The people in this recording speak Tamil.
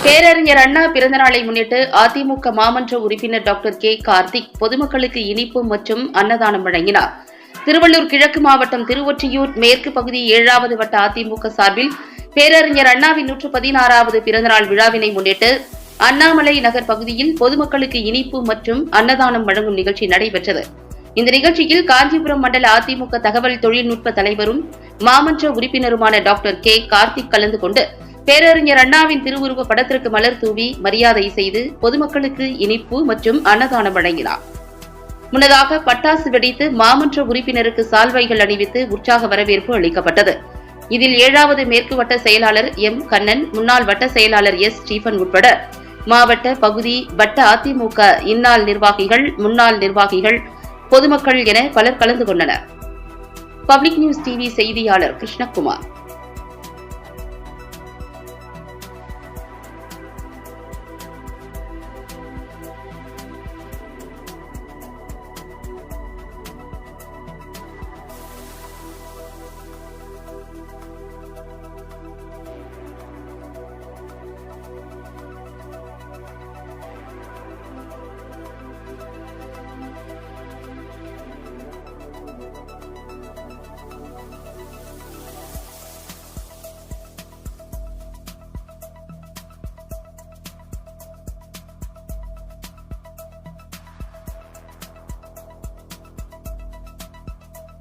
பேரறிஞர் அண்ணா பிறந்தநாளை முன்னிட்டு அதிமுக மாமன்ற உறுப்பினர் டாக்டர் கே கார்த்திக் பொதுமக்களுக்கு இனிப்பு மற்றும் அன்னதானம் வழங்கினார். திருவள்ளூர் கிழக்கு மாவட்டம் திருவொற்றியூர் மேற்கு பகுதி 7வது வட்ட அதிமுக சார்பில் பேரறிஞர் அண்ணாவின் 116வது பிறந்தநாள் விழாவினை முன்னிட்டு அண்ணாமலை நகர் பகுதியில் பொதுமக்களுக்கு இனிப்பு மற்றும் அன்னதானம் வழங்கும் நிகழ்ச்சி நடைபெற்றது. இந்த நிகழ்ச்சியில் காஞ்சிபுரம் மண்டல அதிமுக தகவல் தொழில்நுட்ப தலைவரும் மாமன்ற உறுப்பினருமான டாக்டர் கே கார்த்திக் கலந்து கொண்டு பேரறிஞர் அண்ணாவின் திருவுருவ படத்திற்கு மலர் தூவி மரியாதை செய்து பொதுமக்களுக்கு இனிப்பு மற்றும் அன்னதானம் வழங்கினார். முன்னதாக பட்டாசு வெடித்து மாமன்ற உறுப்பினருக்கு சால்வைகள் அணிவித்து உற்சாக வரவேற்பு அளிக்கப்பட்டது. இதில் 7வது மேற்கு வட்ட செயலாளர் எம் கண்ணன், முன்னாள் வட்ட செயலாளர் எஸ் ஸ்டீபன் உட்பட மாவட்ட, பகுதி, வட்ட அதிமுக இந்நாள் நிர்வாகிகள், முன்னாள் நிர்வாகிகள், பொதுமக்கள் என பலர் கலந்து கொண்டனர். பப்ளிக் நியூஸ் டிவி செய்தியாளர் கிருஷ்ணகுமார்.